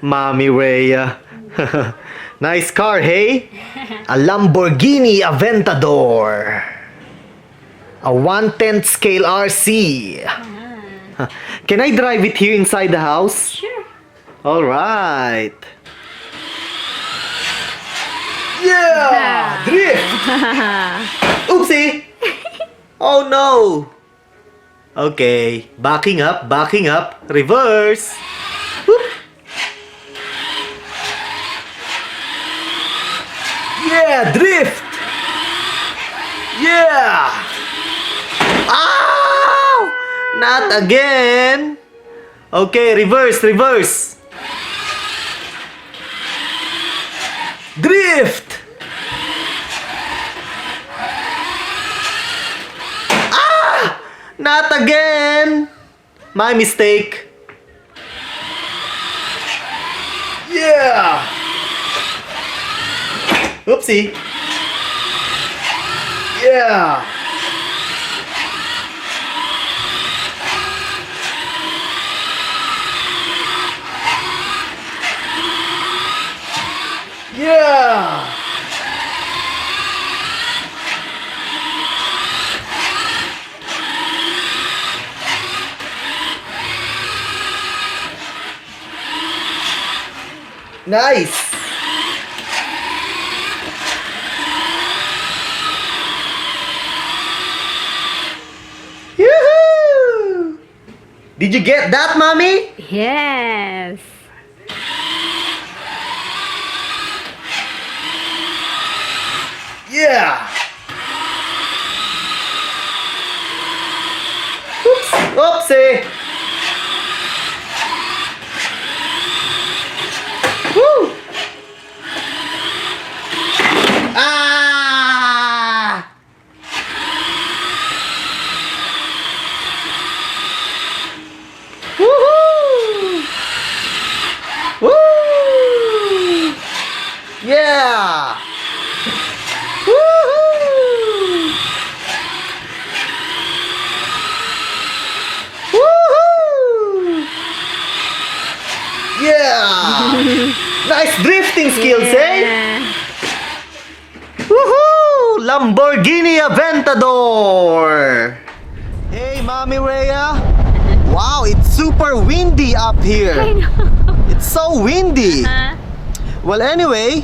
Mommy Rhea. Nice car, hey? A Lamborghini Aventador. A 1/10 scale RC. Can I drive it here inside the house? Sure. Alright. Yeah! Drift! Oopsie! Oh no! Okay, backing up, reverse. Whoop. Yeah, drift! Yeah! Ow! Not again! Okay, reverse. Drift! Ah! Not again! My mistake. Yeah! Oopsie. Yeah! Yeah! Nice! Yoo-hoo! Did you get that, Mommy? Yes. Yeah! Oops! Oopsie! Woo! Ah! Woohoo! Woo! Yeah! Woohoo! Woohoo! Yeah! Nice drifting skills, eh? Woohoo! Lamborghini Aventador! Hey, Mommy Rhea! Wow, it's super windy up here! I know. It's so windy! Well, anyway,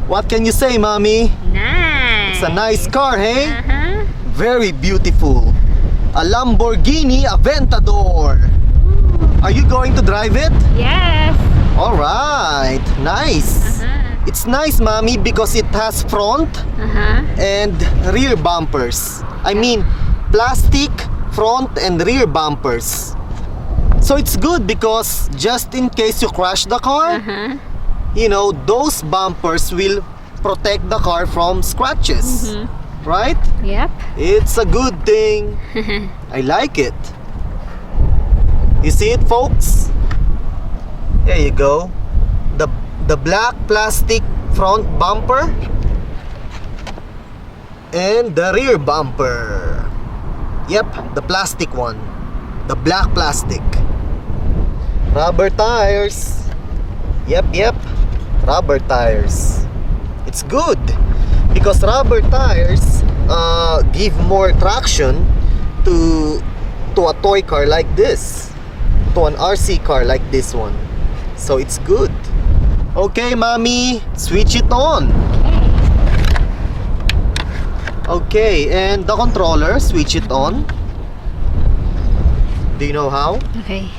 what can you say, Mommy? Nice. It's a nice car, hey? Uh-huh. Very beautiful. A Lamborghini Aventador. Are you going to drive it? Yes. Alright, nice. Uh-huh. It's nice, Mommy, because it has front Uh-huh. and rear bumpers. I mean, plastic front and rear bumpers. So it's good because just in case you crash the car, Uh-huh. you know, those bumpers will protect the car from scratches. Right? Yep. It's a good thing. I like it. You see it, folks? There you go. The black plastic front bumper and the rear bumper. Yep, the plastic one. The black plastic. Rubber tires. Yep. Rubber tires. It's good because rubber tires give more traction to a toy car like this, to an RC car like this one. So it's good. Okay, Mommy, switch it on. Okay, and the controller, switch it on. Do you know how? Okay.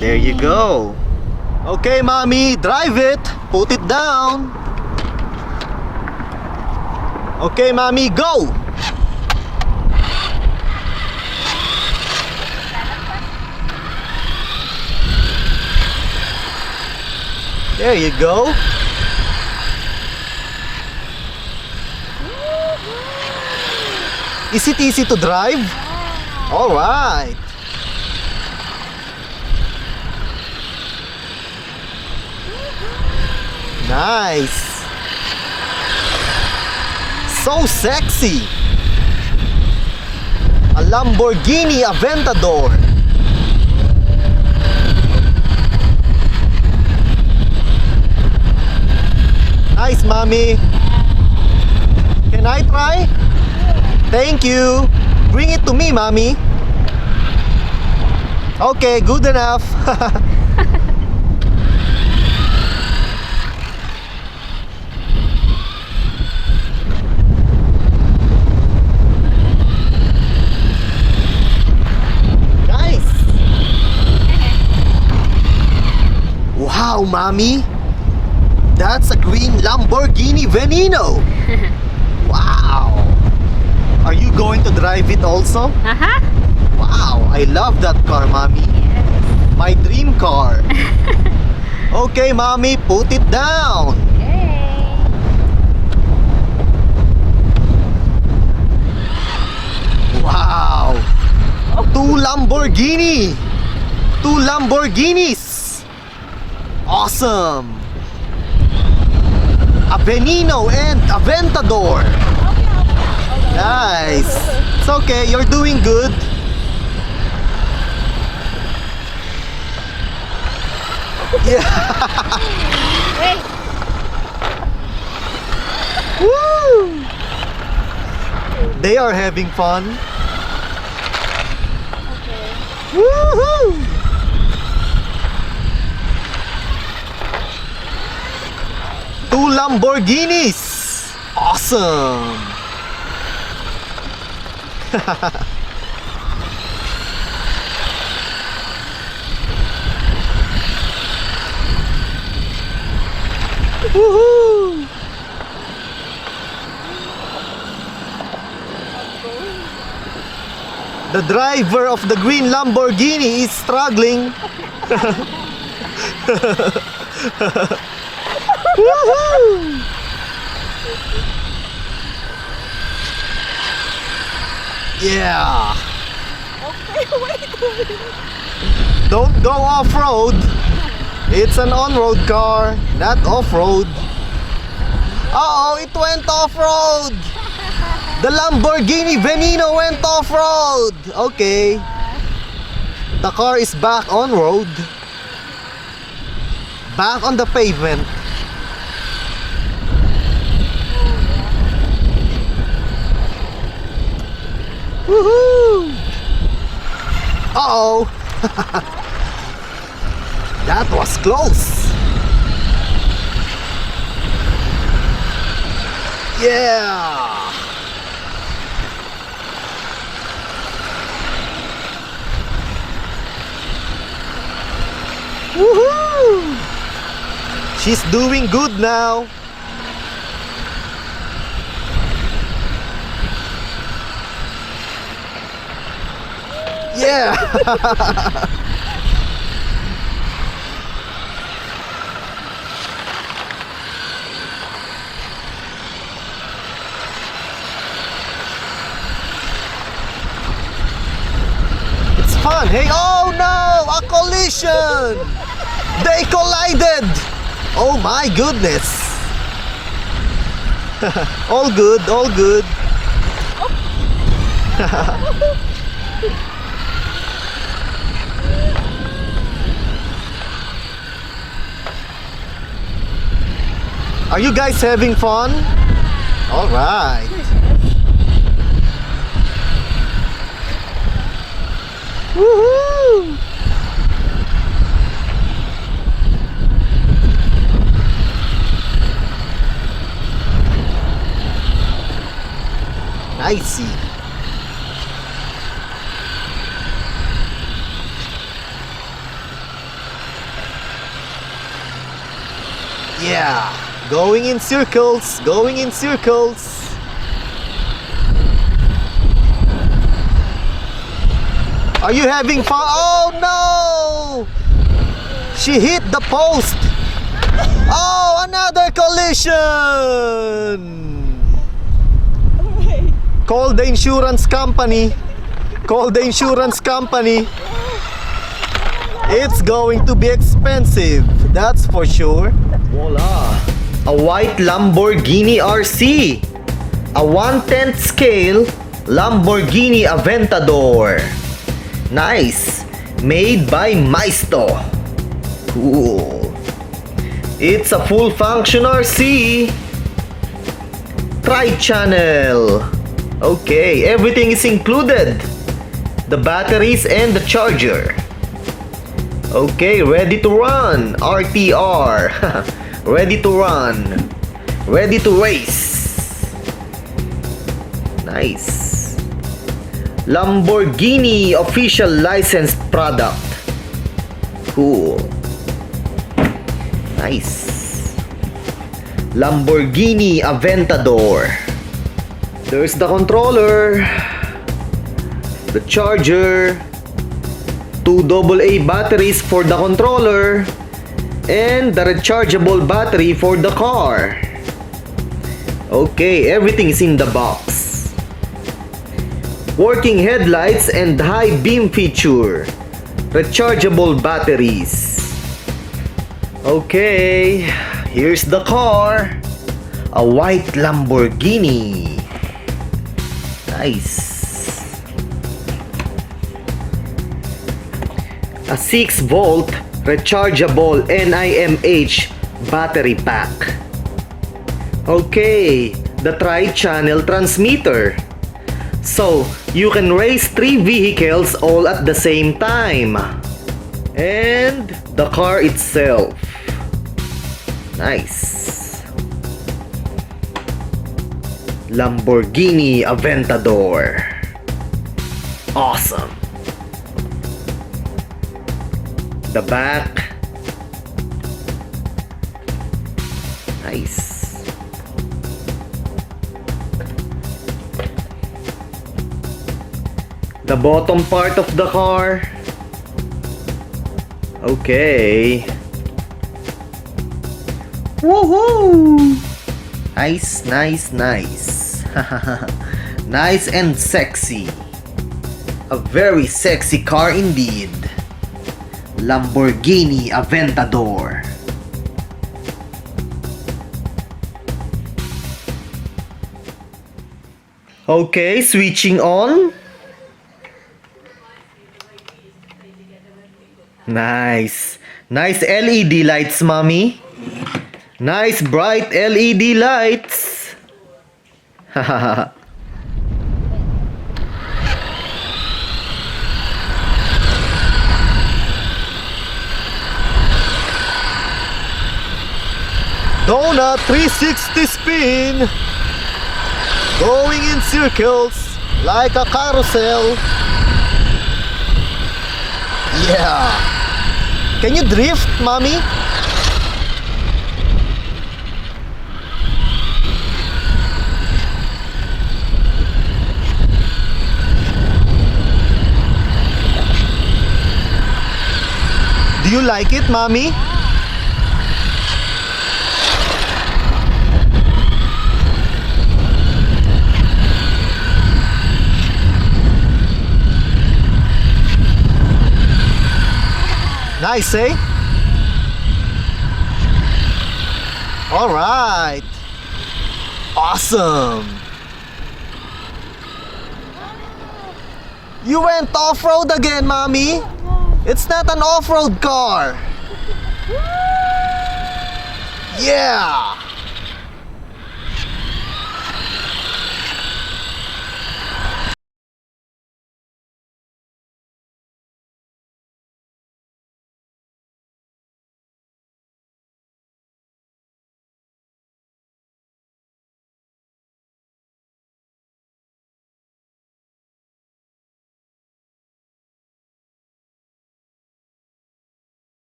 There you go. Okay, Mommy, drive it. Put it down. Okay, Mommy, go. There you go. Is it easy to drive? All right. Nice. So sexy. A A Lamborghini Aventador. Nice, mommy. Can I try? Thank you. Bring it to me, mommy. Okay, good enough. Nice. Wow, mommy. That's a green Lamborghini Veneno. Wow. Are you going to drive it also? Uh-huh. Wow, I love that car, mommy. Yes. My dream car. Okay, mommy, put it down. Okay. Wow. Two Lamborghini. Two Lamborghinis. Awesome. A Veneno and Aventador. Nice. It's okay, you're doing good. Yeah. Wait. Woo! They are having fun. Okay. Woohoo! Two Lamborghinis. Awesome. Woohoo! The driver of the green Lamborghini is struggling. Woohoo! Yeah. Okay, wait. Don't go off-road. It's an on-road car, not off-road. Uh-oh, it went off-road. The Lamborghini Veneno went off-road. Okay. The car is back on-road. Back on the pavement. Woohoo! Uh-oh. That was close. Yeah. Woohoo! She's doing good now. Yeah. It's fun. Hey, oh no, a collision. They collided. Oh my goodness. All good, all good. Are you guys having fun? All right. Woohoo! I see. Yeah. Going in circles, going in circles. Are you having fun? Oh no! She hit the post. Oh, another collision. Call the insurance company. Call the insurance company. It's going to be expensive, that's for sure. Voila! A white Lamborghini RC. A 1/10 scale Lamborghini Aventador. Nice. Made by Maisto. Cool. It's a full function RC. Tri-channel. Okay, everything is included. The batteries and the charger. Okay, ready to run. RTR. Ready to run. Ready to race. Nice. Lamborghini official licensed product. Cool. Nice. Lamborghini Aventador. There's the controller. The charger. 2 AA batteries for the controller. And the rechargeable battery for the car. Okay, everything is in the box. Working headlights and high beam feature. Rechargeable batteries. Okay, here's the car. A white Lamborghini. Nice. A 6-volt rechargeable NIMH battery pack. Okay, the tri-channel transmitter. So, you can race 3 vehicles all at the same time. And the car itself. Nice. Lamborghini Aventador. Awesome. The back. Nice. The bottom part of the car. Okay. Woohoo! Nice, nice, nice. Nice and sexy. A very sexy car indeed. Lamborghini Aventador. Okay, switching on. Nice. Nice LED lights, mommy. Nice bright LED lights. Donut 360 spin. Going in circles like a carousel. Yeah. Can you drift, mommy? Do you like it, mommy? Nice, eh? All right. Awesome. You went off-road again, mommy. It's not an off-road car. Yeah.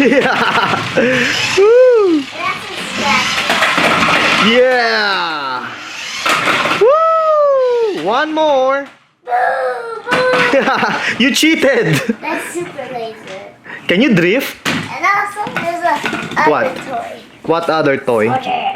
Yeah. Woo. Yeah. Woo. One more. You cheated. That's super laser. Can you drift? And also there's a What? other toy. What other toy? Okay.